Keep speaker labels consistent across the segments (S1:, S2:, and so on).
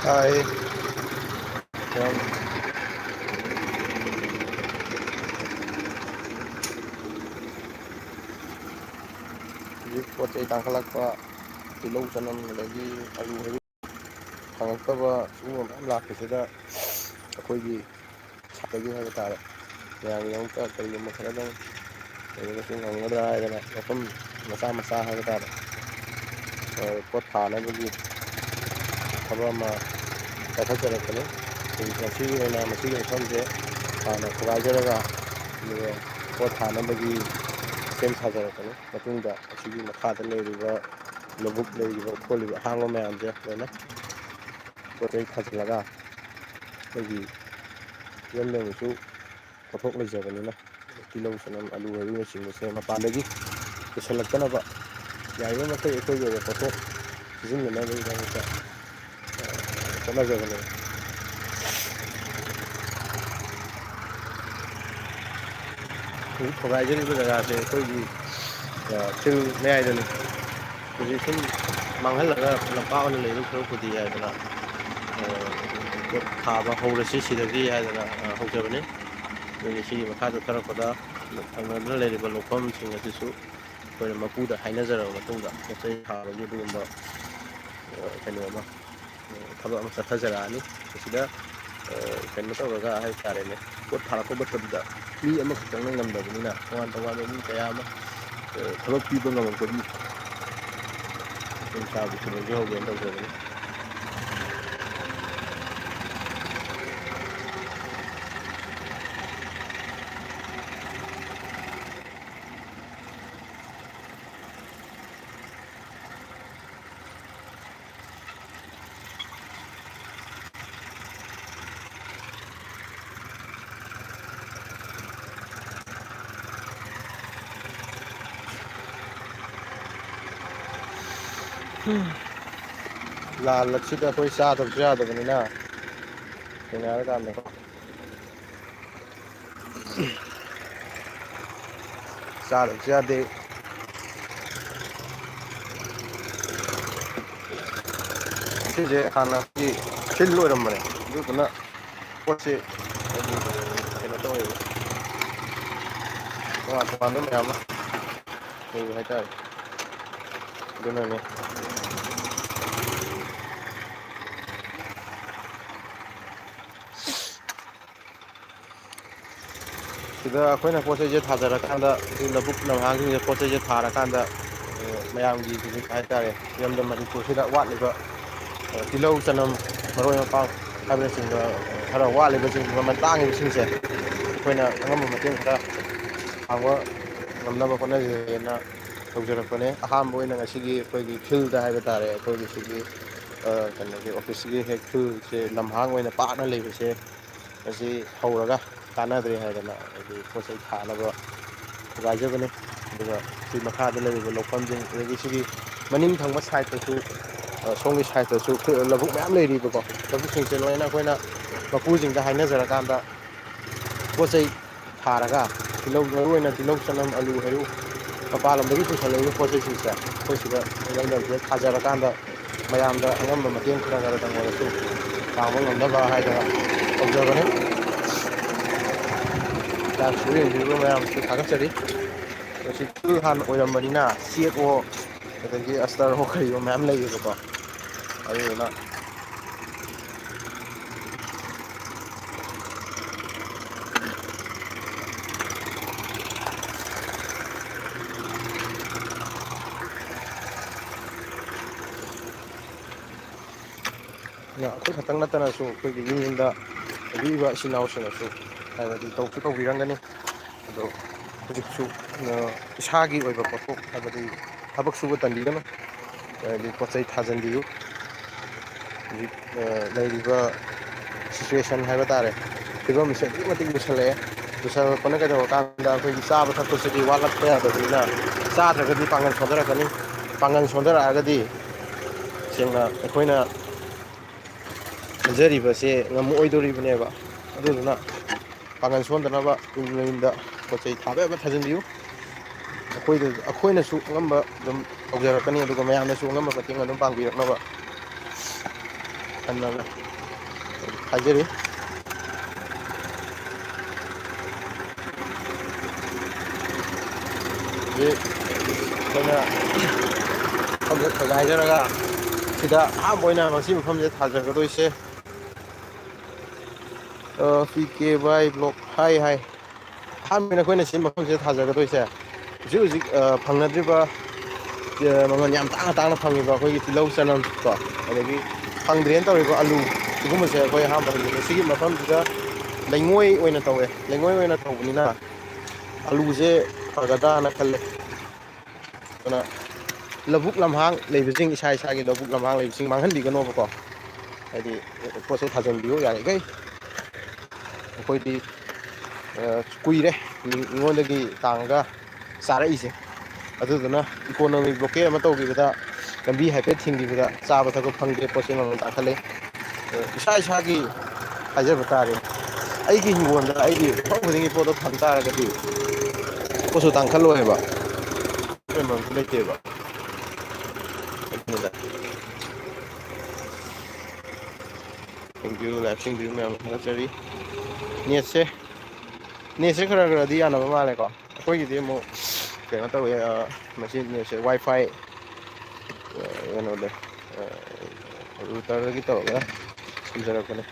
S1: ꯇꯥꯏ ꯍꯧꯖꯤꯛ ꯄꯣꯠ ꯆꯩ ꯇꯥꯡꯈꯠꯂꯛꯄ ꯇꯤꯜꯍꯧ ꯆꯅꯝ ꯑꯗꯒꯤ ꯑꯂꯨ ꯍꯩꯔꯨ ꯐꯪꯉꯛꯇꯕ ꯁꯤꯒꯨꯝꯕ ꯃꯌꯥꯝ ꯂꯥꯛꯄꯁꯤꯗ ꯑꯩꯈꯣꯏꯒꯤ ꯁꯥꯏꯠꯇꯒꯤ ꯍꯥꯏꯕ ꯇꯥꯔꯦ ꯃꯌꯥꯝꯒꯤꯗꯃꯛꯇ ꯀꯔꯤꯒꯨꯝꯕ ꯈꯔꯗꯪ ꯂꯩꯕꯒꯁꯨ ꯉꯝꯒꯗ꯭ꯔꯥ ꯍꯥꯏꯗꯅ ꯃꯐꯝ ꯃꯆꯥ ꯃꯆꯥ ꯍꯥꯏꯕ ꯇꯥꯔꯦ ꯄꯣꯠ ꯊꯥꯅꯕꯒꯤ ꯊꯕꯛ ꯑꯃ ꯆꯠꯊꯖꯔꯛꯄꯅꯤ ꯉꯁꯤꯒꯤ ꯑꯣꯏꯅ ꯃꯁꯤꯒꯤ ꯃꯐꯝꯁꯦ ꯍꯥꯟꯅ ꯊꯨꯒꯥꯏꯖꯔꯒ ꯑꯗꯨꯒ ꯄꯣꯠ ꯊꯥꯅꯕꯒꯤ ꯁꯦꯝ ꯁꯥꯖꯔꯛꯄꯅꯤ ꯃꯇꯨꯡꯗ ꯑꯁꯤꯒꯤ ꯃꯈꯥꯗ ꯂꯩꯔꯤꯕ ꯂꯧꯕꯨꯛ ꯂꯩꯔꯤꯕ ꯈꯣꯠꯂꯤꯕ ꯑꯍꯥꯡꯕ ꯃꯌꯥꯝꯁꯦ ꯂꯣꯏꯅ ꯄꯣꯠ ꯆꯩ ꯊꯥꯖꯤꯜꯂꯒ ꯑꯩꯈꯣꯏꯒꯤ ꯌꯨꯝꯗꯪꯁꯨ ꯄꯣꯠꯊꯣꯛ ꯂꯩꯖꯕꯅꯤꯅ ꯇꯤꯜꯍꯧ ꯆꯅꯝ ꯑꯂꯨ ꯍꯩꯔꯨꯅꯆꯤꯡꯕꯁꯦ ꯃꯄꯥꯟꯗꯒꯤ ꯄꯨꯁꯤꯜꯂꯛꯇꯅꯕ ꯌꯥꯔꯤꯕ ꯃꯈꯩ ꯑꯩꯈꯣꯏꯒꯤ ꯑꯣꯏꯕ ꯄꯣꯠꯊꯣꯛ ꯁꯤꯖꯤꯟꯅꯅꯕꯒꯤꯗꯃꯛꯇ ꯍꯣꯠꯅꯖꯕꯅꯦ ꯍꯧꯖꯤꯛ ꯊꯨꯒꯥꯏꯖꯔꯤꯕ ꯖꯒꯥꯁꯦ ꯑꯩꯈꯣꯏꯒꯤ ꯐꯤꯜ ꯃꯌꯥꯏꯗꯅꯤ ꯍꯧꯖꯤꯛ ꯁꯨꯝ ꯃꯥꯡꯍꯜꯂꯒ ꯂꯝꯄꯥꯛ ꯑꯣꯏꯅ ꯂꯩꯗꯧ ꯁꯔꯨꯛꯄꯨꯗꯤ ꯍꯥꯏꯗꯅ ꯄꯣꯠ ꯊꯥꯕ ꯍꯧꯔꯁꯤ ꯁꯤꯗꯒꯤ ꯍꯥꯏꯗꯅ ꯍꯧꯖꯕꯅꯤ ꯑꯗꯒꯤ ꯁꯤꯒꯤ ꯃꯈꯥ ꯆꯠꯊꯔꯛꯄꯗ ꯊꯪꯅꯗꯨꯅ ꯂꯩꯔꯤꯕ ꯂꯧꯐꯝꯁꯤꯡ ꯑꯁꯤꯁꯨ ꯑꯩꯈꯣꯏꯅ ꯃꯄꯨꯗ ꯍꯥꯏꯅꯖꯔꯕ ꯃꯇꯨꯡꯗ ꯄꯣꯠ ꯆꯩ ꯊꯥꯕꯒꯤ ꯑꯗꯨꯒꯨꯝꯕ ꯀꯩꯅꯣ ꯑꯃ ꯊꯕꯛ ꯑꯃ ꯆꯠꯊꯖꯔꯛꯑꯅꯤ ꯃꯁꯤꯗ ꯀꯩꯅꯣ ꯇꯧꯔꯒ ꯍꯥꯏꯕ ꯇꯥꯔꯦꯅꯦ ꯄꯣꯠ ꯊꯥꯔꯛꯄ ꯃꯇꯝꯗ ꯃꯤ ꯑꯃꯈꯛꯇꯪꯅ ꯉꯝꯗꯕꯅꯤꯅ ꯇꯣꯉꯥꯟ ꯇꯣꯉꯥꯟꯕ ꯃꯤ ꯀꯌꯥ ꯑꯃ ꯊꯕꯛ ꯄꯤꯕ ꯉꯝꯃꯛꯄꯒꯤ ꯈꯨꯗꯣꯡ ꯆꯥꯕꯁꯨ ꯂꯧꯖꯍꯧꯒꯦꯅ ꯇꯧꯖꯕꯅꯤ ꯂꯥꯜꯂꯛꯁꯤꯗ ꯑꯩꯈꯣꯏ ꯆꯥꯗꯕꯁꯨ ꯌꯥꯗꯕꯅꯤꯅ ꯁꯦꯡꯅ ꯍꯥꯏꯔꯀꯥꯟꯗꯀꯣ ꯆꯥꯗꯕꯁꯨ ꯌꯥꯗꯦ ꯁꯤꯁꯦ ꯍꯥꯟꯅꯒꯤ ꯐꯤꯜ ꯑꯣꯏꯔꯝꯕꯅꯦ ꯑꯗꯨꯗꯨꯅ ꯄꯣꯠꯁꯤ ꯍꯥꯏꯗꯤ ꯀꯩꯅꯣ ꯇꯧꯋꯦꯕ ꯇꯣꯉꯥꯟ ꯇꯣꯉꯥꯟꯕ ꯃꯌꯥꯝ ꯑꯃ ꯂꯩꯕ ꯍꯥꯏꯇꯥꯔꯦ ꯑꯗꯨꯅꯅꯦ ꯁꯤꯗ ꯑꯩꯈꯣꯏꯅ ꯄꯣꯠ ꯆꯩꯁꯦ ꯊꯥꯖꯔꯀꯥꯟꯗ ꯂꯧꯕꯨꯛ ꯂꯝꯍꯥꯡꯁꯤꯡꯁꯦ ꯄꯣꯠ ꯆꯩꯁꯦ ꯊꯥꯔꯀꯥꯟꯗ ꯃꯌꯥꯝꯒꯤ ꯍꯧꯖꯤꯛ ꯍꯥꯏꯇꯥꯔꯦ ꯏꯔꯝꯗꯝ ꯃꯅꯤꯄꯨꯔꯁꯤꯗ ꯋꯥꯠꯂꯤꯕ ꯇꯤꯜꯍꯧ ꯆꯅꯝ ꯃꯔꯣꯏ ꯃꯄꯥꯡ ꯍꯥꯏꯕꯅꯆꯤꯡꯕ ꯈꯔ ꯋꯥꯠꯂꯤꯕꯁꯤꯡ ꯃꯃꯜ ꯇꯥꯡꯉꯤꯕꯁꯤꯡꯁꯦ ꯑꯩꯈꯣꯏꯅ ꯑꯉꯝꯕ ꯃꯇꯦꯡ ꯈꯔ ꯄꯥꯡꯕ ꯉꯝꯅꯕ ꯍꯣꯠꯅꯖꯒꯦꯅ ꯇꯧꯖꯔꯛꯄꯅꯦ ꯑꯍꯥꯟꯕ ꯑꯣꯏꯅ ꯉꯁꯤꯒꯤ ꯑꯩꯈꯣꯏꯒꯤ ꯐꯤꯜꯗ ꯍꯥꯏꯕ ꯇꯥꯔꯦ ꯑꯩꯈꯣꯏꯒꯤ ꯁꯤꯒꯤ ꯀꯩꯅꯣꯒꯤ ꯑꯣꯐꯤꯁꯁꯤꯒꯤ ꯍꯦꯛ ꯐꯤꯜꯁꯦ ꯂꯝꯍꯥꯡ ꯑꯣꯏꯅ ꯄꯥꯛꯅ ꯂꯩꯕꯁꯦ ꯃꯁꯤ ꯍꯧꯔꯒ ꯀꯥꯟꯅꯗ꯭ꯔꯦ ꯍꯥꯏꯗꯅ ꯍꯥꯏꯗꯤ ꯄꯣꯠ ꯆꯩ ꯊꯥꯅꯕ ꯊꯨꯒꯥꯏꯖꯕꯅꯤ ꯑꯗꯨꯒ ꯁꯤ ꯃꯈꯥꯗ ꯂꯩꯔꯤꯕ ꯂꯧꯐꯝꯁꯤꯡ ꯑꯗꯒꯤ ꯁꯤꯒꯤ ꯃꯅꯤꯡ ꯊꯪꯕ ꯁꯥꯏꯠꯇꯁꯨ ꯁꯣꯝꯒꯤ ꯁꯥꯏꯠꯇꯁꯨ ꯂꯧꯕꯨꯛ ꯃꯌꯥꯝ ꯂꯩꯔꯤꯕꯀꯣ ꯂꯧꯕꯨꯛꯁꯤꯡꯁꯦ ꯂꯣꯏꯅ ꯑꯩꯈꯣꯏꯅ ꯃꯄꯨꯁꯤꯡꯗ ꯍꯥꯏꯅꯖꯔꯀꯥꯟꯗ ꯄꯣꯠ ꯆꯩ ꯊꯥꯔꯒ ꯇꯤꯜꯍꯧ ꯃꯔꯨ ꯑꯣꯏꯅ ꯇꯤꯜꯍꯧ ꯆꯅꯝ ꯑꯂꯨ ꯍꯩꯔꯨ ꯃꯄꯥꯟ ꯂꯝꯗꯒꯤ ꯄꯨꯁꯜꯂꯛꯏꯕ ꯄꯣꯠ ꯆꯩꯁꯤꯡꯁꯦ ꯑꯩꯈꯣꯏ ꯁꯤꯗ ꯏꯔꯝꯗꯝꯁꯤꯗ ꯊꯥꯖꯔꯀꯥꯟꯗ ꯃꯌꯥꯝꯗ ꯑꯉꯝꯕ ꯃꯇꯦꯡ ꯈꯔ ꯈꯔꯗꯪ ꯑꯣꯏꯔꯁꯨ ꯄꯥꯡꯕ ꯉꯝꯅꯕ ꯍꯥꯏꯗꯅ ꯇꯧꯖꯕꯅꯤ ꯂꯥꯏꯚ ꯁꯣ ꯌꯦꯡꯕꯤꯔꯤꯕ ꯃꯌꯥꯝꯁꯨ ꯊꯥꯒꯠꯆꯔꯤ ꯃꯁꯤ ꯐꯤꯜ ꯍꯥꯟꯅ ꯑꯣꯏꯔꯝꯕꯅꯤꯅ ꯆꯦꯛꯑꯣ ꯑꯗꯒꯤ ꯑꯁꯇꯔꯍꯣ ꯀꯔꯤꯑꯣ ꯃꯌꯥꯝ ꯂꯩꯌꯦꯕꯀꯣ ꯑꯗꯨꯗꯨꯅ ꯑꯩꯈꯣꯏ ꯈꯛꯇꯪ ꯅꯠꯇꯅꯁꯨ ꯑꯩꯈꯣꯏꯒꯤ ꯌꯨꯝ ꯌꯨꯝꯗ ꯂꯩꯕꯤꯔꯤꯕ ꯏꯆꯤꯟ ꯏꯅꯥꯎꯁꯤꯡꯅꯁꯨ ꯍꯥꯏꯕꯗꯤ ꯇꯧꯁꯨ ꯇꯧꯕꯤꯔꯝꯒꯅꯤ ꯑꯗꯣ ꯍꯧꯖꯤꯛꯁꯨ ꯏꯁꯥꯒꯤ ꯑꯣꯏꯕ ꯄꯣꯠꯊꯣꯛ ꯍꯥꯏꯕꯗꯤ ꯊꯕꯛ ꯁꯨꯕ ꯇꯟꯕꯤꯒꯅꯨ ꯍꯥꯏꯗꯤ ꯄꯣꯠ ꯆꯩ ꯊꯥꯖꯟꯕꯤꯌꯨ ꯍꯧꯖꯤꯛ ꯂꯩꯔꯤꯕ ꯁꯤꯆꯨꯋꯦꯁꯟ ꯍꯥꯏꯕ ꯇꯥꯔꯦ ꯐꯤꯕꯝꯁꯦ ꯑꯗꯨꯛꯀꯤ ꯃꯇꯤꯛ ꯂꯨꯁꯜꯂꯛꯑꯦ ꯂꯨꯁꯜꯂꯛꯄꯅ ꯀꯩꯗꯧꯔꯀꯥꯟꯗ ꯑꯩꯈꯣꯏꯒꯤ ꯆꯥꯕ ꯊꯛꯄꯁꯤꯗꯤ ꯋꯥꯠꯂꯛꯄ ꯌꯥꯗꯕꯅꯤꯅ ꯆꯥꯗ꯭ꯔꯒꯗꯤ ꯄꯥꯡꯒꯜ ꯁꯣꯟꯊꯔꯛꯀꯅꯤ ꯄꯥꯡꯒꯜ ꯁꯣꯟꯊꯔꯛꯑꯒꯗꯤ ꯁꯦꯡꯅ ꯑꯩꯈꯣꯏꯅ ꯈꯟꯖꯔꯤꯕꯁꯦ ꯉꯝꯃꯛꯑꯣꯏꯗꯣꯔꯤꯕꯅꯦꯕ ꯑꯗꯨꯗꯨꯅ ꯄꯥꯡꯒꯜ ꯁꯣꯟꯗꯅꯕ ꯌꯨꯝ ꯌꯨꯝꯗ ꯄꯣꯠ ꯆꯩ ꯊꯥꯕ ꯌꯥꯕ ꯊꯥꯖꯤꯟꯕꯤꯌꯨ ꯑꯩꯈꯣꯏꯅꯁꯨ ꯑꯉꯝꯕ ꯑꯗꯨꯝ ꯇꯧꯖꯔꯛꯀꯅꯤ ꯑꯗꯨꯒ ꯃꯌꯥꯝꯅꯁꯨ ꯑꯉꯝꯕ ꯃꯇꯦꯡ ꯑꯗꯨꯝ ꯄꯥꯡꯕꯤꯔꯛꯅꯕ ꯈꯟꯅꯕ ꯍꯥꯏꯖꯔꯤ꯫ ꯑꯩꯈꯣꯏꯅ ꯃꯐꯝꯁꯦ ꯈꯣꯏꯒꯥꯏꯖꯔꯒ ꯁꯤꯗ ꯑꯍꯥꯟꯕ ꯑꯣꯏꯅ ꯃꯁꯤ ꯃꯐꯝꯁꯦ ꯊꯥꯖꯒꯗꯣꯏꯁꯦ ꯄꯤ ꯀꯦ ꯕꯥꯏ ꯕ꯭ꯂꯣꯛ ꯍꯥꯏ ꯑꯍꯥꯟꯕꯅ ꯑꯩꯈꯣꯏꯅ ꯁꯤ ꯃꯐꯝꯁꯤꯗ ꯊꯥꯖꯒꯗꯣꯏꯁꯦ ꯍꯧꯖꯤꯛ ꯍꯧꯖꯤꯛ ꯐꯪꯅꯗ꯭ꯔꯤꯕ ꯃꯃꯜ ꯌꯥꯝ ꯇꯥꯡꯅ ꯇꯥꯡꯅ ꯐꯪꯉꯤꯕ ꯑꯩꯈꯣꯏꯒꯤ ꯇꯤꯜꯍꯧ ꯆꯅꯝ ꯀꯣ ꯑꯗꯒꯤ ꯐꯪꯗ꯭ꯔꯦꯅ ꯇꯧꯔꯤꯕ ꯑꯂꯨ ꯁꯤꯒꯨꯝꯕꯁꯦ ꯑꯩꯈꯣꯏ ꯑꯍꯥꯟꯕ ꯍꯧꯖꯤꯛ ꯁꯤꯒꯤ ꯃꯐꯝꯁꯤꯗ ꯂꯩꯉꯣꯏ ꯑꯣꯏꯅ ꯇꯧꯋꯦ ꯂꯩꯉꯣꯏ ꯑꯣꯏꯅ ꯇꯧꯕꯅꯤꯅ ꯑꯂꯨꯁꯦ ꯐꯒꯗ꯭ꯔꯥꯅ ꯈꯜꯂꯦ ꯑꯗꯨꯅ ꯂꯧꯕꯨꯛ ꯂꯝꯍꯥꯡ ꯂꯩꯕꯁꯤꯡ ꯏꯁꯥ ꯏꯁꯥꯒꯤ ꯂꯧꯕꯨꯛ ꯂꯝꯍꯥꯡ ꯂꯩꯕꯁꯤꯡ ꯃꯥꯡꯍꯟꯕꯤꯒꯅꯣꯕꯀꯣ ꯍꯥꯏꯗꯤ ꯄꯣꯠꯁꯦ ꯊꯥꯖꯟꯕꯤꯌꯨ ꯌꯥꯔꯤꯈꯩ ꯑꯩꯈꯣꯏꯗꯤ ꯀꯨꯏꯔꯦ ꯃꯤꯉꯣꯟꯗꯒꯤ ꯇꯥꯡꯉꯒ ꯆꯥꯔꯛꯏꯁꯦ ꯑꯗꯨꯗꯨꯅ ꯏꯀꯣꯅꯣꯃꯤꯛ ꯕ꯭ꯂꯣꯀꯦꯠ ꯑꯃ ꯇꯧꯈꯤꯕꯗ ꯂꯝꯕꯤ ꯍꯥꯏꯐꯦꯠ ꯊꯤꯡꯈꯤꯕꯗ ꯆꯥꯕ ꯊꯛꯄ ꯐꯪꯗ꯭ꯔꯦ ꯄꯣꯠꯁꯦ ꯃꯃꯜ ꯇꯥꯡꯈꯠꯂꯦ ꯏꯁꯥ ꯏꯁꯥꯒꯤ ꯍꯥꯏꯖꯕ ꯇꯥꯔꯦ ꯑꯩꯒꯤ ꯍꯤꯡꯒꯣꯜꯗ ꯑꯩꯒꯤ ꯃꯐꯝ ꯈꯨꯗꯤꯡꯒꯤ ꯄꯣꯠꯇꯣ ꯐꯪ ꯇꯥꯔꯒꯗꯤ ꯄꯣꯠꯁꯨ ꯇꯥꯡꯈꯠꯂꯣꯏꯕ ꯃꯔꯝꯁꯨ ꯂꯩꯇꯦꯕ ꯑꯗꯨꯅꯤꯗ ꯊꯦꯡꯀ꯭ꯌꯨ ꯂꯥꯏꯞ ꯁꯤꯡꯕꯤꯌꯨ ꯃꯌꯥꯝ ꯊꯥꯒꯠꯆꯔꯤ ꯅꯦꯠꯁꯦ ꯈꯔ ꯈꯔꯗꯤ ꯌꯥꯅꯕ ꯃꯥꯜꯂꯦꯀꯣ ꯑꯩꯈꯣꯏꯒꯤꯗꯤ ꯑꯃꯨꯛ ꯀꯩꯅꯣ ꯇꯧꯋꯦ ꯃꯁꯤ ꯅꯦꯠꯁꯦ ꯋꯥꯏ ꯐꯥꯏ ꯀꯩꯅꯣꯗ ꯔꯨꯇꯔꯗꯒꯤ ꯇꯧꯔꯒ ꯁꯝꯖꯔꯛꯄꯅꯦ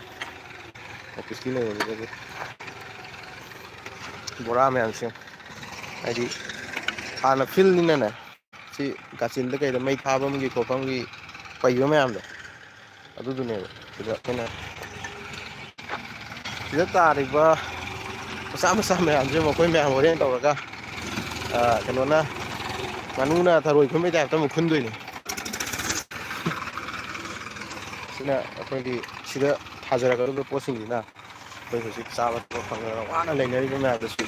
S1: ꯑꯣꯐꯤꯁꯀꯤ ꯂꯩꯕꯗꯨꯗꯒꯤ ꯕꯣꯔꯥ ꯃꯌꯥꯝꯁꯦ ꯍꯥꯏꯗꯤ ꯍꯥꯟꯅ ꯐꯤꯜꯅꯤꯅꯅꯦ ꯁꯤ ꯀꯥꯆꯤꯟꯗ ꯀꯩꯗ ꯃꯩ ꯊꯥꯐꯝꯒꯤ ꯈꯣꯠꯐꯝꯒꯤ ꯄꯩꯕ ꯃꯌꯥꯝꯗꯣ ꯑꯗꯨꯗꯨꯅꯦꯕ ꯁꯤꯗ ꯑꯩꯈꯣꯏꯅ ꯁꯤꯗ ꯇꯥꯔꯤꯕ ꯃꯆꯥ ꯃꯆꯥ ꯃꯌꯥꯝꯁꯦ ꯃꯈꯣꯏ ꯃꯌꯥꯝ ꯍꯣꯔꯦꯟ ꯇꯧꯔꯒ ꯀꯩꯅꯣꯅ ꯉꯥꯅꯨꯅ ꯊꯔꯣꯏ ꯈꯨꯟꯕꯩ ꯇꯥꯏꯞꯇ ꯑꯃꯨꯛ ꯈꯨꯟꯗꯣꯏꯅꯤ ꯁꯤꯅ ꯑꯩꯈꯣꯏꯒꯤ ꯁꯤꯗ ꯊꯥꯖꯔꯛꯀꯗꯧꯔꯤꯕ ꯄꯣꯠꯁꯤꯡꯁꯤꯅ ꯑꯩꯈꯣꯏ ꯍꯧꯖꯤꯛ ꯆꯥꯕ ꯊꯛꯄ ꯐꯪꯗꯅ ꯋꯥꯅ ꯂꯩꯅꯔꯤꯕ ꯃꯌꯥꯝꯗꯁꯨ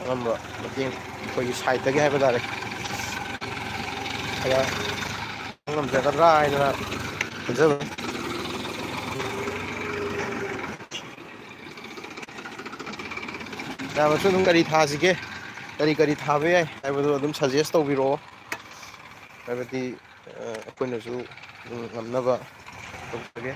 S1: ꯑꯉꯝꯕ ꯃꯇꯦꯡ ꯑꯩꯈꯣꯏꯒꯤ ꯁꯥꯏꯠꯇꯒꯤ ꯍꯥꯏꯕ ꯇꯥꯔꯦ ꯈꯔ ꯉꯝꯖꯒꯗ꯭ꯔꯥ ꯍꯥꯏꯗꯅ ꯈꯟꯖꯕꯅꯤ ꯏꯌꯥꯝꯕꯁꯨ ꯑꯗꯨꯝ ꯀꯔꯤ ꯊꯥꯁꯤꯒꯦ ꯀꯔꯤ ꯊꯥꯕ ꯌꯥꯏ ꯍꯥꯏꯕꯗꯨ ꯑꯗꯨꯝ ꯁꯖꯦꯁ ꯇꯧꯕꯤꯔꯛꯑꯣ ꯍꯥꯏꯕꯗꯤ ꯑꯩꯈꯣꯏꯅꯁꯨ ꯉꯝꯅꯕ ꯇꯧꯖꯒꯦ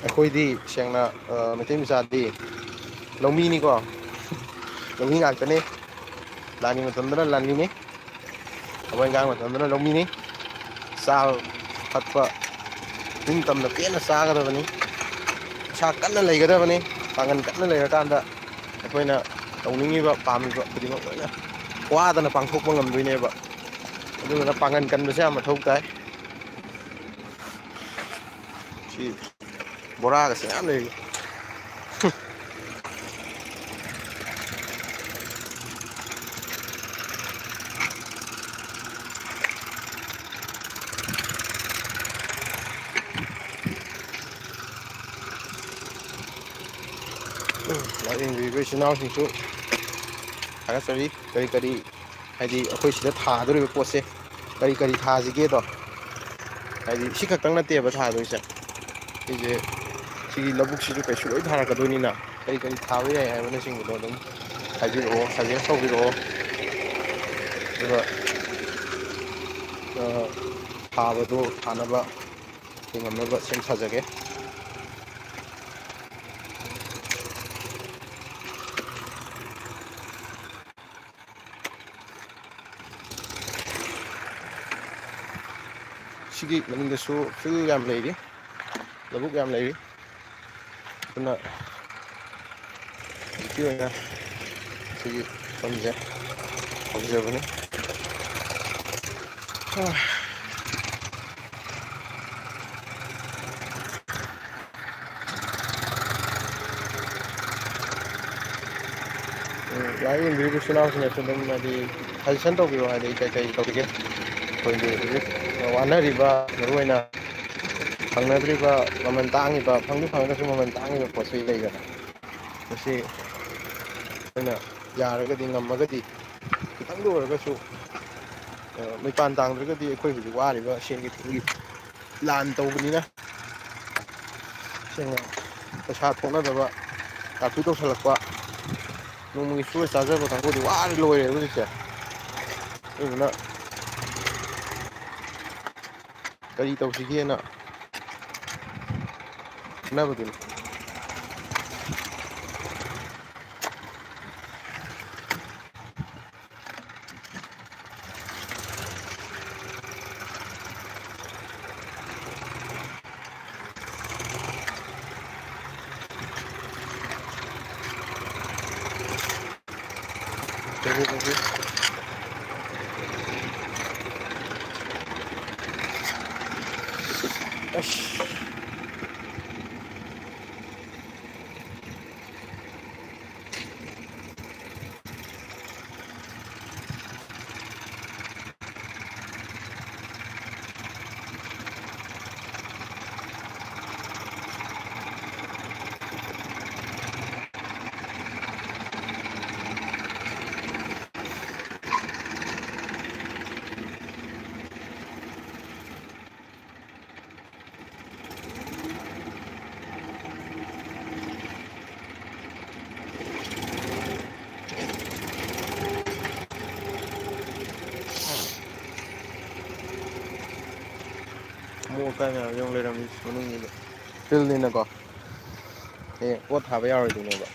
S1: ꯑꯩꯈꯣꯏꯗꯤ ꯁꯦꯡꯅ ꯃꯩꯇꯩ ꯃꯆꯥꯗꯤ ꯂꯧꯃꯤꯅꯤꯀꯣ ꯂꯧꯃꯤ ꯉꯥꯛꯇꯅꯤ ꯂꯥꯟꯒꯤ ꯃꯇꯝꯗꯅ ꯂꯥꯟꯃꯤꯅꯤ ꯊꯕꯛ ꯏꯟꯈꯥꯡ ꯃꯇꯝꯗꯅ ꯂꯧꯃꯤꯅꯤ ꯆꯥꯕ ꯊꯛꯄ ꯅꯤꯡꯇꯝꯅ ꯄꯦꯟꯅ ꯆꯥꯒꯗꯕꯅꯤ ꯏꯁꯥ ꯀꯟꯅ ꯂꯩꯒꯗꯕꯅꯤ ꯄꯥꯡꯒꯟ ꯀꯟꯅ ꯂꯩꯔꯀꯥꯟꯗ ꯑꯩꯈꯣꯏꯅ ꯇꯧꯅꯤꯡꯉꯤꯕ ꯄꯥꯝꯃꯤꯕ ꯈꯨꯗꯤꯡꯃꯛ ꯂꯣꯏꯅ ꯋꯥꯗꯅ ꯄꯥꯡꯊꯣꯛꯄ ꯉꯝꯗꯣꯏꯅꯦꯕ ꯑꯗꯨꯗꯨꯅ ꯄꯥꯡꯒꯟ ꯀꯟꯕꯁꯦ ꯌꯥꯝ ꯃꯊꯧ ꯇꯥꯏ ꯁꯤ ꯕꯣꯔꯥꯒꯁꯦ ꯃꯌꯥꯝ ꯂꯩꯔꯤ ꯂꯥꯛꯌꯦꯡꯕꯤꯔꯤꯕ ꯏꯆꯤꯜ ꯏꯅꯥꯎꯁꯤꯡꯁꯨ ꯊꯥꯒꯠꯆꯔꯤ ꯀꯔꯤ ꯍꯥꯏꯗꯤ ꯑꯩꯈꯣꯏ ꯁꯤꯗ ꯊꯥꯗꯣꯔꯤꯕ ꯄꯣꯠꯁꯦ ꯀꯔꯤ ꯊꯥꯁꯤꯒꯦꯗꯣ ꯍꯥꯏꯗꯤ ꯁꯤ ꯈꯛꯇꯪ ꯅꯠꯇꯦꯕ ꯊꯥꯗꯣꯏꯁꯦ ꯁꯤꯁꯦ ꯁꯤꯒꯤ ꯂꯧꯕꯨꯛꯁꯤꯁꯨ ꯀꯩꯁꯨ ꯂꯣꯏ ꯊꯥꯔꯛꯀꯗꯣꯏꯅꯤꯅ ꯀꯔꯤ ꯊꯥꯕ ꯌꯥꯏ ꯍꯥꯏꯕꯅꯆꯤꯡꯕꯗꯣ ꯑꯗꯨꯝ ꯍꯥꯏꯕꯤꯔꯛꯑꯣ ꯁꯖꯦꯁ ꯇꯧꯕꯤꯔꯛꯑꯣ ꯑꯗꯨꯒ ꯊꯥꯕꯗꯣ ꯊꯥꯅꯕ ꯉꯝꯅꯕ ꯁꯦꯝ ꯁꯥꯖꯒꯦ ꯁꯤꯒꯤ ꯃꯅꯤꯡꯗꯁꯨ ꯐꯤꯜ ꯌꯥꯝ ꯂꯩꯔꯤ ꯂꯧꯕꯨꯛ ꯌꯥꯝ ꯂꯩꯔꯤ ꯑꯗꯨꯅ ꯍꯧꯖꯤꯛꯀꯤ ꯑꯣꯏꯅ ꯁꯤꯒꯤ ꯃꯐꯝꯁꯦ ꯇꯧꯖꯕꯅꯤ ꯂꯥꯏ ꯌꯦꯡꯕꯤꯔꯤꯕ ꯏꯆꯤꯜ ꯏꯅꯥꯎꯁꯤꯡꯅꯁꯨ ꯑꯗꯨꯝ ꯍꯥꯏꯗꯤ ꯁꯖꯦꯁꯟ ꯇꯧꯕꯤꯔꯣ ꯍꯥꯏꯗꯤ ꯀꯩ ꯇꯧꯁꯤꯒꯦ ꯑꯩꯈꯣꯏꯒꯤ ꯍꯧꯖꯤꯛ ꯋꯥꯅꯔꯤꯕ ꯃꯔꯨꯑꯣꯏꯅ ꯐꯪꯅꯗ꯭ꯔꯤꯕ ꯃꯃꯜ ꯇꯥꯡꯉꯤꯕ ꯐꯪꯗꯤ ꯐꯪꯉꯒꯁꯨ ꯃꯃꯜ ꯇꯥꯡꯉꯤꯕ ꯄꯣꯠ ꯆꯩ ꯂꯩꯗꯅ ꯃꯁꯤ ꯑꯩꯈꯣꯏꯅ ꯌꯥꯔꯒꯗꯤ ꯉꯝꯃꯒꯗꯤ ꯈꯤꯇꯪꯗ ꯑꯣꯏꯔꯒꯁꯨ ꯃꯩꯄꯥꯟ ꯇꯥꯡꯗ꯭ꯔꯒꯗꯤ ꯑꯩꯈꯣꯏ ꯍꯧꯖꯤꯛ ꯋꯥꯔꯤꯕ ꯁꯦꯟꯒꯤ ꯊꯨꯝꯒꯤ ꯂꯥꯟ ꯇꯧꯕꯅꯤꯅ ꯁꯦꯡꯅ ꯄꯩꯁꯥ ꯊꯣꯛꯅꯗꯕ ꯀꯥꯔꯐ꯭ꯌꯨ ꯇꯧꯁꯜꯂꯛꯄ ꯅꯣꯡꯃꯒꯤ ꯁꯨꯔ ꯆꯥꯖꯕ ꯀꯥꯡꯕꯨꯗꯤ ꯋꯥꯔ ꯂꯣꯏꯔꯦꯕ ꯍꯧꯖꯤꯛꯁꯦ ꯑꯗꯨꯗꯨꯅ ꯀꯔꯤ ꯇꯧꯁꯤꯒꯦꯅ ꯈꯟꯅꯕꯗꯨꯅꯤ ꯑꯁ ꯑꯃꯣꯠ ꯑꯀꯥꯏ ꯃꯌꯥꯝ ꯌꯦꯡꯉꯨ ꯂꯩꯔꯝꯃꯤ ꯃꯅꯨꯡꯁꯤꯗ ꯐꯤꯜꯅꯤꯅꯀꯣ ꯍꯌꯦꯡ ꯄꯣꯠ ꯊꯥꯕ ꯌꯥꯔꯣꯏꯗꯣꯏꯅꯦꯕ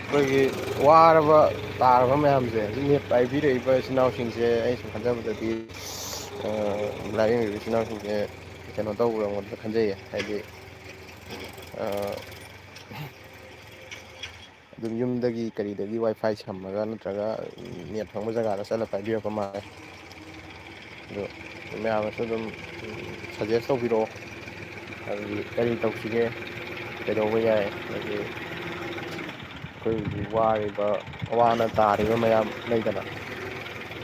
S1: ꯑꯩꯈꯣꯏꯒꯤ ꯋꯥꯔꯕ ꯇꯥꯔꯕ ꯃꯌꯥꯝꯁꯦ ꯅꯦꯠ ꯄꯥꯏꯕꯤꯔꯛꯏꯕ ꯏꯆꯤꯜ ꯏꯅꯥꯎꯁꯤꯡꯁꯦ ꯑꯩ ꯁꯨꯝ ꯈꯟꯖꯕꯗꯗꯤ ꯂꯥꯏꯔꯤꯛ ꯏꯆꯤꯜ ꯏꯅꯥꯎꯁꯤꯡꯁꯦ ꯀꯩꯅꯣ ꯇꯧꯕ꯭ꯔꯥꯒꯣꯟꯕ ꯈꯟꯖꯩꯌꯦ ꯍꯥꯏꯗꯤ ꯑꯗꯨꯝ ꯌꯨꯝꯗꯒꯤ ꯀꯔꯤꯗꯒꯤ ꯋꯥꯏꯐꯥꯏ ꯁꯝꯃꯒ ꯅꯠꯇ꯭ꯔꯒ ꯅꯦꯠ ꯐꯪꯕ ꯖꯒꯥꯗ ꯆꯠꯂ ꯄꯥꯏꯕꯤꯔꯛꯄ ꯃꯥꯜꯂꯦ ꯑꯗꯣ ꯃꯌꯥꯝꯅꯁꯨ ꯑꯗꯨꯝ ꯁꯖꯦꯁ ꯇꯧꯕꯤꯔꯛꯑꯣ ꯍꯥꯏꯕꯗꯤ ꯀꯔꯤ ꯇꯧꯁꯤꯒꯦ ꯀꯩꯗꯧꯕ ꯌꯥꯏ ꯍꯥꯏꯗꯤ ꯑꯩꯈꯣꯏ ꯍꯧꯖꯤꯛ ꯋꯥꯔꯤꯕ ꯑꯋꯥ ꯑꯅꯥ ꯇꯥꯔꯤꯕ ꯃꯌꯥꯝ ꯂꯩꯗꯅ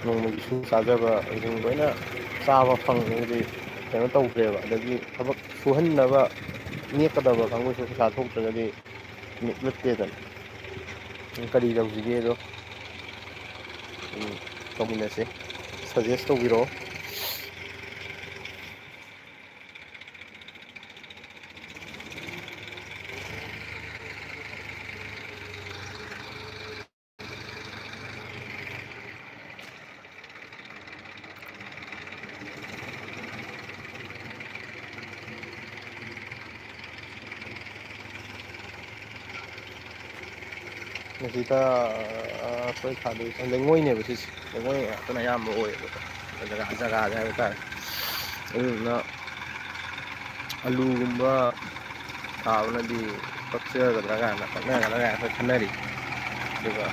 S1: ꯅꯣꯡꯃꯒꯤ ꯁꯨꯝ ꯆꯥꯖꯕꯁꯤꯡ ꯂꯣꯏꯅ ꯆꯥꯕ ꯐꯪꯕꯗꯤ ꯀꯩꯅꯣ ꯇꯧꯗ꯭ꯔꯦꯕ ꯑꯗꯒꯤ ꯊꯕꯛ ꯁꯨꯍꯟꯅꯕ ꯅꯦꯛꯀꯗꯕ ꯀꯥꯡꯕꯨꯁꯨ ꯄꯩꯁꯥ ꯊꯣꯛꯇ꯭ꯔꯒꯗꯤ ꯅꯠꯇꯦꯗꯅ ꯀꯔꯤ ꯇꯧꯁꯤꯒꯦꯗꯣ ꯇꯧꯃꯤꯟꯅꯁꯦ ꯁꯖꯦꯁ ꯇꯧꯕꯤꯔꯛꯑꯣ ꯃꯁꯤꯗ ꯑꯩꯈꯣꯏ ꯊꯥꯗꯣꯏꯁꯦ ꯂꯩꯉꯣꯏꯅꯦꯕ ꯁꯤꯁꯦ ꯂꯩꯉꯣꯏ ꯉꯥꯛꯇꯅ ꯑꯌꯥꯝꯕ ꯑꯣꯏꯌꯦꯕꯀꯣ ꯖꯒꯥ ꯖꯒꯥꯁꯦ ꯍꯥꯏꯕ ꯇꯥꯔꯦ ꯑꯗꯨꯗꯨꯅ ꯑꯂꯨꯒꯨꯝꯕ ꯊꯥꯕꯅꯗꯤ ꯄꯛꯆꯒꯗ꯭ꯔꯥ ꯀꯥꯏꯅ ꯄꯛꯅꯒꯗ꯭ꯔꯥ ꯀꯥꯏꯅ ꯑꯩꯈꯣꯏ ꯈꯟꯅꯔꯤ ꯑꯗꯨꯒ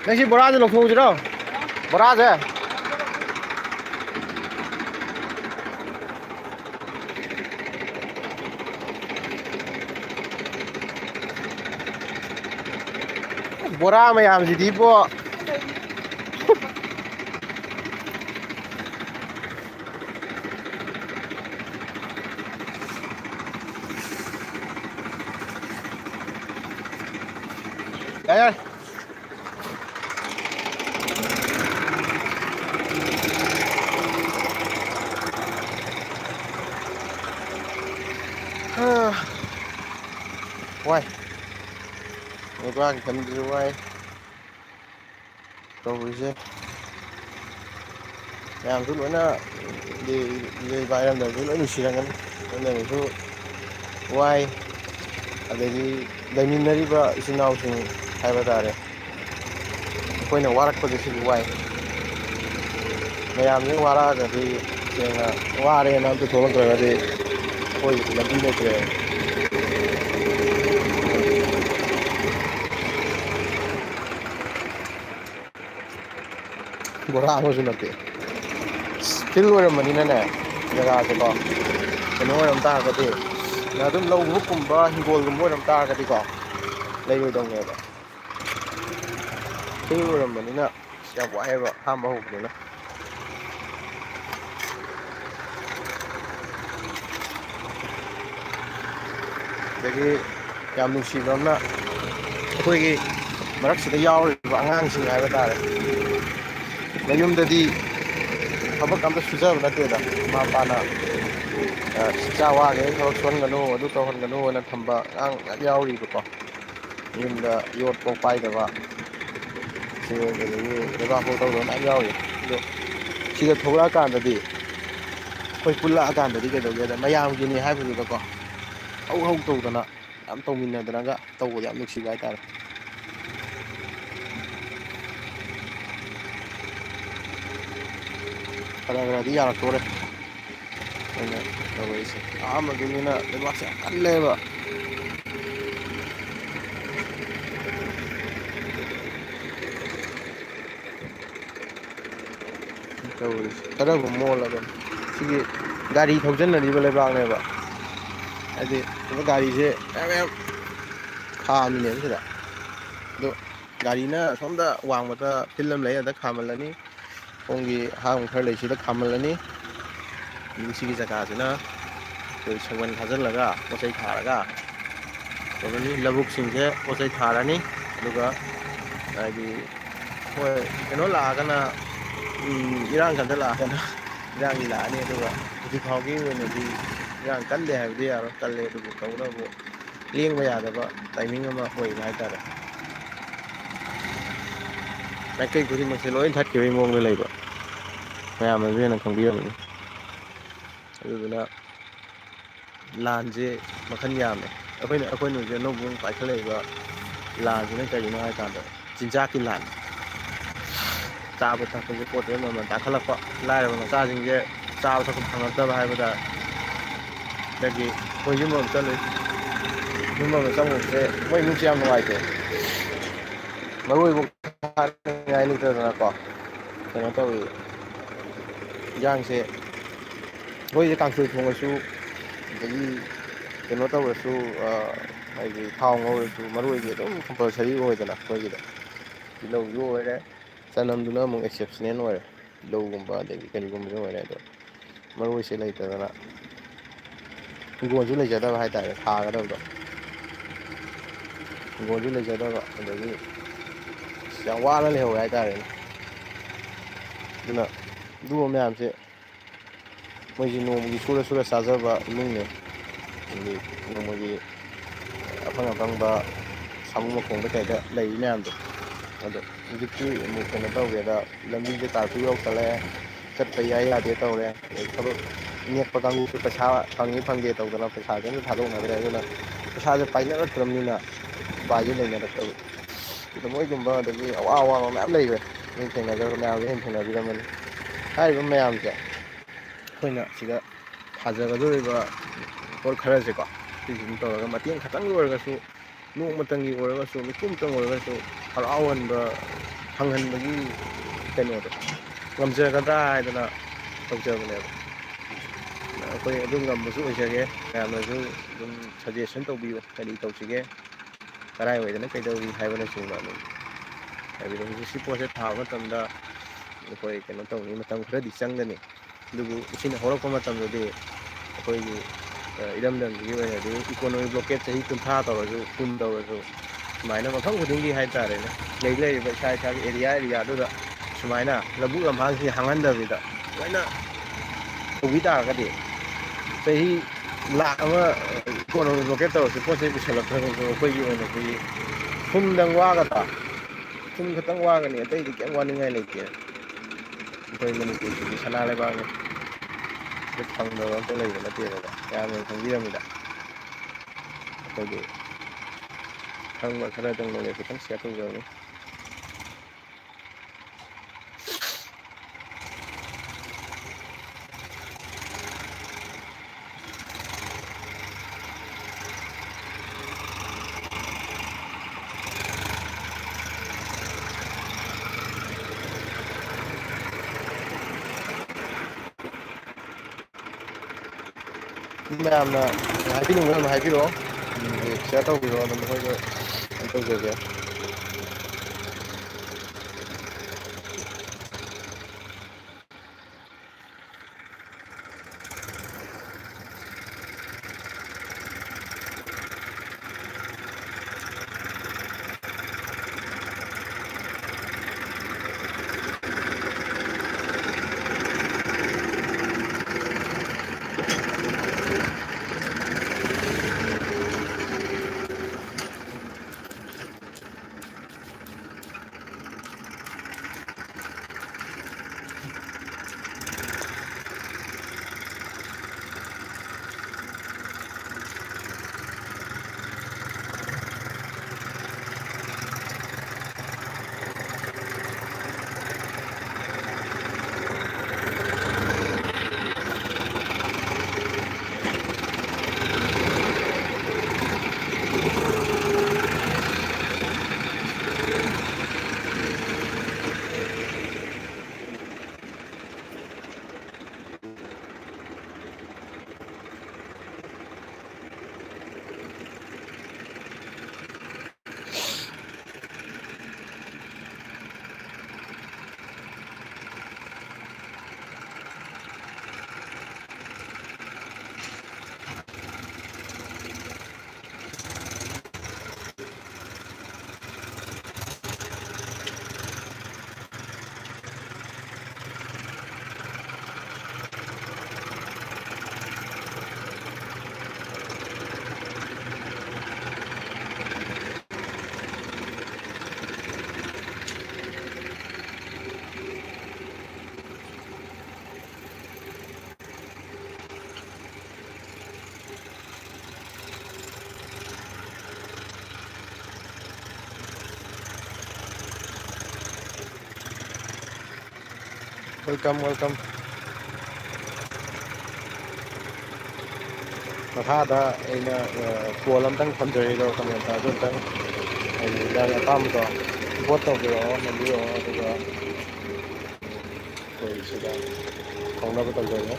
S1: ꯅꯪ ꯁꯤ ꯕꯣꯔꯥꯁꯦ ꯂꯧꯊꯣꯛꯎꯁꯤꯔꯣ ꯕꯣꯔꯥꯁꯦ ꯕꯣꯔꯥ ꯃꯌꯥꯝꯁꯤꯗꯤꯕꯣ ꯌꯥꯏ ꯋꯥꯏ ꯂꯩꯕꯥꯛꯀꯤ ꯈꯟꯕꯁꯨ ꯋꯥꯏ ꯇꯧꯔꯤꯁꯦ ꯃꯌꯥꯝꯁꯨ ꯂꯣꯏꯅ ꯏꯔꯩꯕꯥꯛ ꯏꯔꯝꯗꯝꯁꯨ ꯂꯣꯏ ꯅꯨꯡꯁꯤꯔꯝꯒꯅꯤ ꯑꯗꯨꯅꯁꯨ ꯋꯥꯏ ꯑꯗꯒꯤ ꯂꯩꯃꯤꯟꯅꯔꯤꯕ ꯏꯆꯤꯜ ꯏꯅꯥꯎꯁꯤꯡ ꯍꯥꯏꯕ ꯇꯥꯔꯦ ꯑꯩꯈꯣꯏꯅ ꯋꯥꯔꯛꯄꯗ ꯁꯤꯁꯨ ꯋꯥꯏ ꯃꯌꯥꯝꯁꯤ ꯋꯥꯔꯛꯑꯒꯗꯤ ꯁꯦꯡꯅ ꯋꯥꯔꯦꯅ ꯑꯝꯇ ꯊꯣꯛꯂꯛꯇ꯭ꯔꯒꯗꯤ ꯑꯩꯈꯣꯏꯒꯤꯗꯤ ꯂꯝꯕꯤ ꯂꯩꯇ꯭ꯔꯦ ꯕꯣꯔꯥ ꯑꯃꯁꯨ ꯅꯠꯇꯦ ꯐꯤꯜ ꯑꯣꯏꯔꯝꯕꯅꯤꯅꯅꯦ ꯖꯒꯥꯁꯦꯀꯣ ꯀꯩꯅꯣ ꯑꯣꯏꯔꯝ ꯇꯥꯔꯒꯗꯤ ꯑꯗꯨꯝ ꯂꯧꯕꯨꯛꯀꯨꯝꯕ ꯍꯤꯡꯒꯣꯜꯒꯨꯝꯕ ꯑꯣꯏꯔꯝ ꯇꯥꯔꯒꯗꯤꯀꯣ ꯂꯩꯔꯣꯏꯗꯧꯅꯦꯕ ꯐꯤꯜ ꯑꯣꯏꯔꯝꯕꯅꯤꯅ ꯌꯥꯝ ꯋꯥꯏꯑꯦꯕ ꯑꯍꯥꯟꯕ ꯍꯧꯕꯅꯤꯅ ꯑꯗꯒꯤ ꯌꯥꯝ ꯅꯨꯡꯁꯤꯕ ꯑꯃꯅ ꯑꯩꯈꯣꯏꯒꯤ ꯃꯔꯛꯁꯤꯗ ꯌꯥꯎꯔꯤꯕ ꯑꯉꯥꯡꯁꯤꯡ ꯍꯥꯏꯕ ꯇꯥꯔꯦ ꯃꯌꯨꯝꯗꯗꯤ ꯊꯕꯛ ꯑꯝꯇ ꯁꯨꯖꯕ ꯅꯠꯇꯦꯗ ꯃꯃꯥ ꯃꯄꯥꯅ ꯏꯆꯥ ꯋꯥꯈꯩ ꯊꯕꯛ ꯁꯨꯍꯟꯒꯅꯨ ꯑꯗꯨ ꯇꯧꯍꯟꯒꯅꯨꯅ ꯊꯝꯕ ꯑꯉꯥꯡ ꯃꯌꯥꯝ ꯌꯥꯎꯔꯤꯕꯀꯣ ꯌꯨꯝꯗ ꯌꯣꯠꯐꯥꯎ ꯄꯥꯏꯗꯕ ꯁꯦꯡ ꯑꯗꯒꯤ ꯂꯩꯕꯥꯛꯐꯧ ꯇꯧꯗꯕ ꯃꯌꯥꯝ ꯌꯥꯎꯔꯤ ꯑꯗꯣ ꯁꯤꯗ ꯊꯣꯛꯂꯛꯑꯀꯥꯟꯗꯗꯤ ꯑꯩꯈꯣꯏ ꯄꯨꯜꯂꯛꯑꯀꯥꯟꯗꯗꯤ ꯀꯩꯗꯧꯒꯦꯗ ꯃꯌꯥꯝꯒꯤꯅꯤ ꯍꯥꯏꯕꯗꯨꯗꯀꯣ ꯍꯧ ꯍꯧ ꯇꯧꯗꯅ ꯌꯥꯝ ꯇꯧꯃꯤꯟꯅꯗꯅꯒ ꯇꯧꯕꯗ ꯌꯥꯝ ꯅꯨꯡꯁꯤꯕ ꯍꯥꯏꯇꯥꯔꯦ ꯈꯔ ꯈꯔꯗꯤ ꯌꯥꯔꯛꯇꯣꯔꯦ ꯑꯩꯅ ꯇꯧꯔꯛꯏꯁꯦ ꯑꯍꯥꯟꯕꯒꯤꯅꯤꯅ ꯂꯩꯕꯥꯛꯁꯦ ꯌꯥꯝ ꯀꯜꯂꯦꯕ ꯇꯧꯔꯤꯁꯦ ꯈꯔꯕꯨ ꯃꯣꯜꯂꯕꯅꯤ ꯁꯤꯒꯤ ꯒꯥꯔꯤ ꯊꯧꯖꯤꯟꯅꯔꯤꯕ ꯂꯩꯕꯥꯛꯅꯦꯕ ꯍꯥꯏꯗꯤ ꯒꯥꯔꯤꯁꯦ ꯃꯌꯥꯝ ꯃꯌꯥꯝ ꯈꯥꯝꯃꯤꯅꯦꯕ ꯁꯤꯗ ꯑꯗꯣ ꯒꯥꯔꯤꯅ ꯁꯣꯝꯗ ꯋꯥꯡꯃꯗ ꯐꯤꯜ ꯑꯃ ꯂꯩ ꯑꯗ ꯈꯥꯝꯃꯜꯂꯅꯤ ꯁꯣꯝꯒꯤ ꯑꯍꯥꯡꯕ ꯈꯔ ꯂꯩꯁꯤꯗ ꯈꯥꯝꯃꯜꯂꯅꯤ ꯁꯤꯒꯤ ꯖꯒꯥꯁꯤꯅ ꯑꯩꯈꯣꯏ ꯁꯝꯕꯟ ꯈꯥꯖꯤꯜꯂꯒ ꯄꯣꯠ ꯆꯩ ꯊꯥꯔꯒ ꯇꯧꯔꯅꯤ ꯂꯧꯕꯨꯛꯁꯤꯡꯁꯦ ꯄꯣꯠ ꯆꯩ ꯊꯥꯔꯅꯤ ꯑꯗꯨꯒ ꯍꯥꯏꯗꯤ ꯍꯣꯏ ꯀꯩꯅꯣ ꯂꯥꯛꯑꯒꯅ ꯏꯔꯥꯡ ꯀꯟꯗ ꯂꯥꯛꯑꯒꯅ ꯏꯔꯥꯡꯒꯤ ꯂꯥꯛꯑꯅꯤ ꯑꯗꯨꯒ ꯍꯧꯖꯤꯛ ꯐꯥꯎꯒꯤ ꯑꯣꯏꯅꯗꯤ ꯏꯔꯥꯡ ꯀꯜꯂꯦ ꯍꯥꯏꯕꯗꯤ ꯌꯥꯔꯣꯏ ꯀꯜꯂꯦ ꯑꯗꯨꯕꯨ ꯇꯧꯕꯇꯕꯨ ꯂꯦꯡꯕ ꯌꯥꯗꯕ ꯇꯥꯏꯃꯤꯡ ꯑꯃ ꯑꯣꯏꯕ ꯍꯥꯏꯇꯥꯔꯦ ꯃꯥꯏꯀꯩ ꯈꯨꯗꯤꯡꯃꯛꯁꯦ ꯂꯣꯏ ꯊꯠꯈꯤꯕꯒꯤ ꯃꯑꯣꯡꯗ ꯂꯩꯕ ꯃꯌꯥꯝꯅꯁꯨ ꯍꯦꯟꯅ ꯈꯪꯕꯤꯔꯝꯃꯅꯤ ꯑꯗꯨꯗꯨꯅ ꯂꯥꯟꯁꯦ ꯃꯈꯜ ꯌꯥꯝꯃꯦ ꯑꯩꯈꯣꯏꯅ ꯍꯧꯖꯤꯛ ꯑꯅꯧꯕ ꯄꯥꯏꯈꯠꯂꯛꯏꯕ ꯂꯥꯟꯁꯤꯅ ꯀꯔꯤꯅꯣ ꯍꯥꯏꯀꯥꯟꯗ ꯆꯤꯟꯖꯥꯛꯀꯤ ꯂꯥꯟ ꯆꯥꯕ ꯊꯛꯄꯁꯦ ꯄꯣꯠ ꯆꯩ ꯃꯃꯜ ꯇꯥꯡꯈꯠꯂꯛꯄ ꯂꯥꯏꯔꯕ ꯃꯆꯥꯁꯤꯡꯁꯦ ꯆꯥꯕ ꯊꯛꯄ ꯐꯪꯉꯛꯇꯕ ꯍꯥꯏꯕ ꯇꯥꯔꯦ ꯑꯗꯒꯤ ꯑꯩꯈꯣꯏ ꯌꯨꯝ ꯑꯃ ꯆꯠꯂꯨꯏ ꯌꯨꯝ ꯑꯃꯗ ꯆꯪꯉꯨꯕꯁꯦ ꯃꯣꯏ ꯏꯃꯨꯡꯁꯦ ꯌꯥꯝ ꯅꯨꯡꯉꯥꯏꯇꯦ ꯃꯔꯣꯏꯕꯧ ꯊꯥꯅꯤꯡꯉꯥꯏ ꯂꯩꯇꯗꯅꯀꯣ ꯀꯩꯅꯣ ꯇꯧꯋꯤ ꯏꯟꯖꯥꯡꯁꯦ ꯃꯣꯏꯁꯦ ꯀꯥꯡꯁꯣꯏ ꯊꯣꯡꯉꯁꯨ ꯑꯗꯒꯤ ꯀꯩꯅꯣ ꯇꯧꯔꯁꯨ ꯍꯥꯏꯗꯤ ꯊꯥꯎ ꯉꯧꯔꯁꯨ ꯃꯔꯣꯏꯁꯦ ꯑꯗꯨꯝ ꯀꯝꯄꯜꯁꯔꯤ ꯑꯣꯏꯗꯅ ꯑꯩꯈꯣꯏꯒꯤꯗ ꯇꯤꯜꯍꯧꯁꯨ ꯑꯣꯏꯔꯦ ꯆꯅꯝꯗꯨꯅ ꯑꯃꯨꯛ ꯑꯦꯛꯁꯦꯞꯁꯅꯦꯜ ꯑꯣꯏꯔꯦ ꯇꯤꯜꯍꯧꯒꯨꯝꯕ ꯑꯗꯒꯤ ꯀꯔꯤꯒꯨꯝꯕꯁꯨ ꯑꯣꯏꯔꯦ ꯑꯗꯣ ꯃꯔꯣꯏꯁꯦ ꯂꯩꯇꯗꯅ ꯍꯤꯡꯒꯣꯜꯁꯨ ꯂꯩꯖꯗꯕ ꯍꯥꯏꯇꯥꯔꯦ ꯊꯥꯒꯗꯕꯗꯣ ꯍꯤꯡꯒꯣꯜꯁꯨ ꯂꯩꯖꯗꯕ ꯑꯗꯒꯤ ꯌꯥꯝ ꯋꯥꯅ ꯂꯩꯍꯧꯋꯦ ꯍꯥꯏꯇꯥꯔꯦꯅꯦ ꯑꯗꯨꯅ ꯑꯗꯨꯒꯨꯝꯕ ꯃꯌꯥꯝꯁꯦ ꯃꯣꯏꯁꯤ ꯅꯣꯡꯃꯒꯤ ꯁꯨꯔ ꯁꯨꯔ ꯆꯥꯖꯕ ꯏꯃꯨꯡꯅꯦ ꯍꯥꯏꯗꯤ ꯅꯣꯡꯃꯒꯤ ꯑꯐꯪ ꯑꯐꯪꯕ ꯁꯥꯃꯨ ꯃꯈꯣꯡꯗ ꯀꯩꯗ ꯂꯩꯔꯤ ꯃꯌꯥꯝꯗꯣ ꯑꯗꯣ ꯍꯧꯖꯤꯛꯇꯤ ꯑꯃꯨꯛ ꯀꯩꯅꯣ ꯇꯧꯒꯦꯗ ꯂꯝꯕꯤꯁꯦ ꯀꯥꯔꯐ꯭ꯌꯨ ꯌꯧꯁꯜꯂꯛꯑꯦ ꯆꯠꯄ ꯌꯥꯏ ꯌꯥꯗꯦ ꯇꯧꯔꯦ ꯑꯗꯩ ꯊꯕꯛ ꯅꯦꯛꯄ ꯀꯥꯡꯕꯨꯁꯨ ꯄꯩꯁꯥ ꯐꯪꯉꯤ ꯐꯪꯗꯦ ꯇꯧꯗꯅ ꯄꯩꯁꯥꯁꯦ ꯑꯝꯇ ꯊꯥꯗꯣꯛꯅꯗ꯭ꯔꯦ ꯑꯗꯨꯅ ꯄꯩꯁꯥꯁꯦ ꯄꯥꯏꯅꯔꯛꯇ꯭ꯔꯕꯅꯤꯅ ꯎꯄꯥꯏꯁꯦ ꯂꯩꯅꯔꯛꯇꯕ ꯑꯗ ꯃꯣꯏꯒꯨꯝꯕ ꯑꯗꯒꯤ ꯑꯋꯥ ꯑꯋꯥꯕ ꯃꯌꯥꯝ ꯂꯩꯈ꯭ꯔꯦ ꯑꯩꯅ ꯊꯦꯡꯅꯖꯔꯕ ꯃꯌꯥꯝꯁꯦ ꯑꯩꯅ ꯊꯦꯡꯅꯕꯤꯔꯝꯕꯅꯤ ꯍꯥꯏꯔꯤꯕ ꯃꯌꯥꯝꯁꯦ ꯑꯩꯈꯣꯏꯅ ꯁꯤꯗ ꯊꯥꯖꯒꯗꯧꯔꯤꯕ ꯄꯣꯠ ꯈꯔꯁꯦꯀꯣ ꯁꯤꯁꯤꯡ ꯇꯧꯔꯒ ꯃꯇꯦꯡ ꯈꯛꯇꯪꯒꯤ ꯑꯣꯏꯔꯒꯁꯨ ꯅꯣꯡꯃꯇꯪꯒꯤ ꯑꯣꯏꯔꯒꯁꯨ ꯃꯤꯠꯀꯨꯝꯇꯪ ꯑꯣꯏꯔꯒꯁꯨ ꯍꯔꯥꯎꯍꯟꯕ ꯐꯪꯍꯟꯕꯒꯤ ꯀꯩꯅꯣꯗꯣ ꯉꯝꯖꯒꯗ꯭ꯔꯥ ꯍꯥꯏꯗꯅ ꯇꯧꯖꯕꯅꯦꯕ ꯑꯩꯈꯣꯏ ꯑꯗꯨ ꯉꯝꯕꯁꯨ ꯑꯣꯏꯖꯒꯦ ꯃꯌꯥꯝꯅꯁꯨ ꯑꯗꯨꯝ ꯁꯖꯦꯁꯟ ꯇꯧꯕꯤꯌꯨ ꯀꯔꯤ ꯇꯧꯁꯤꯒꯦ ꯀꯗꯥꯏꯋꯥꯏꯗꯅ ꯀꯩꯗꯧꯔꯤ ꯍꯥꯏꯕꯅꯆꯤꯡꯕ ꯑꯗꯨꯝ ꯍꯥꯏꯕꯗꯤ ꯍꯧꯖꯤꯛ ꯁꯤ ꯄꯣꯠꯁꯦ ꯊꯥꯕ ꯃꯇꯝꯗ ꯑꯩꯈꯣꯏ ꯀꯩꯅꯣ ꯇꯧꯅꯤ ꯃꯇꯝ ꯈꯔꯗꯤ ꯆꯪꯒꯅꯤ ꯑꯗꯨꯕꯨ ꯁꯤꯅ ꯍꯧꯔꯛꯄ ꯃꯇꯝꯗꯗꯤ ꯑꯩꯈꯣꯏꯒꯤ ꯏꯔꯝꯗꯝꯁꯤꯒꯤ ꯑꯣꯏꯅꯗꯤ ꯏꯀꯣꯅꯣꯃꯤꯛ ꯕ꯭ꯂꯣꯀꯦꯠ ꯆꯍꯤ 30 ꯇꯧꯔꯁꯨ 10 ꯇꯧꯔꯁꯨ ꯁꯨꯃꯥꯏꯅ ꯃꯐꯝ ꯈꯨꯗꯤꯡꯒꯤ ꯍꯥꯏꯇꯥꯔꯦꯅꯦ ꯂꯩꯔꯤꯕ ꯏꯁꯥ ꯏꯁꯥꯒꯤ ꯑꯦꯔꯤꯌꯥ ꯑꯦꯔꯤꯌꯥꯗꯨꯗ ꯁꯨꯃꯥꯏꯅ ꯂꯧꯕꯨꯛ ꯂꯝꯍꯥꯡꯁꯤꯡ ꯍꯥꯡꯍꯟꯗꯕꯤꯗ ꯂꯣꯏꯅ ꯇꯧꯕꯤ ꯇꯥꯔꯒꯗꯤ ꯆꯍꯤ ꯂꯥꯈ ꯑꯃ ꯏꯀꯣꯅꯣꯃꯤ ꯕ꯭ꯂꯣꯀꯦꯠ ꯇꯧꯔꯁꯨ ꯄꯣꯠ ꯆꯩ ꯄꯨꯁꯜꯂꯛꯇ꯭ꯔꯒꯁꯨ ꯑꯩꯈꯣꯏꯒꯤ ꯑꯣꯏꯅꯗꯤ ꯊꯨꯝꯗꯪ ꯋꯥꯒꯗ꯭ꯔꯥ ꯊꯨꯝ ꯈꯛꯇꯪ ꯋꯥꯒꯅꯤ ꯑꯇꯩꯗꯤ ꯀꯩꯝ ꯋꯥꯅꯤꯡꯉꯥꯏ ꯂꯩꯇꯦ ꯑꯩꯈꯣꯏ ꯃꯅꯤꯄꯨꯔꯁꯤꯗꯤ ꯁꯅꯥ ꯂꯩꯕꯥꯛꯅꯤ ꯐꯪꯗꯕ ꯑꯝꯇ ꯂꯩꯕ ꯅꯠꯇꯦꯕꯀꯣ ꯌꯥꯝꯅ ꯈꯪꯕꯤꯔꯝꯃꯤꯗ ꯑꯩꯈꯣꯏꯒꯤ ꯈꯪꯕ ꯈꯔꯗꯪ ꯅꯣꯂꯦꯖ ꯈꯤꯇꯪ ꯁꯤꯌꯔ ꯇꯧꯖꯕꯅꯤ ꯃꯤ ꯃꯌꯥꯝꯅ ꯍꯥꯏꯕꯤꯅꯤꯡꯕ ꯑꯗꯨꯝ ꯍꯥꯏꯕꯤꯔꯛꯑꯣ ꯁꯤꯌꯥꯔ ꯇꯧꯕꯤꯔꯛꯑꯣ ꯑꯗꯨꯝ ꯃꯈꯣꯏꯁꯨ ꯇꯧꯖꯒꯦ ꯋꯦꯜꯀꯝ ꯋꯦꯜꯀꯝ ꯃꯈꯥꯗ ꯑꯩꯅ ꯀꯣꯜ ꯑꯝꯇꯪ ꯊꯝꯖꯔꯤꯗꯣ ꯀꯃꯦꯟꯇ ꯑꯗꯨ ꯑꯝꯇꯪ ꯍꯥꯏꯗꯤ ꯌꯥꯝꯅ ꯑꯄꯥꯝꯕꯗꯣ ꯚꯣꯠ ꯇꯧꯕꯤꯔꯛꯑꯣ ꯅꯝꯕꯤꯔꯛꯑꯣ ꯑꯗꯨꯒ ꯑꯩꯈꯣꯏ ꯁꯤꯗ ꯐꯥꯎꯅꯕ ꯇꯧꯖꯒꯦ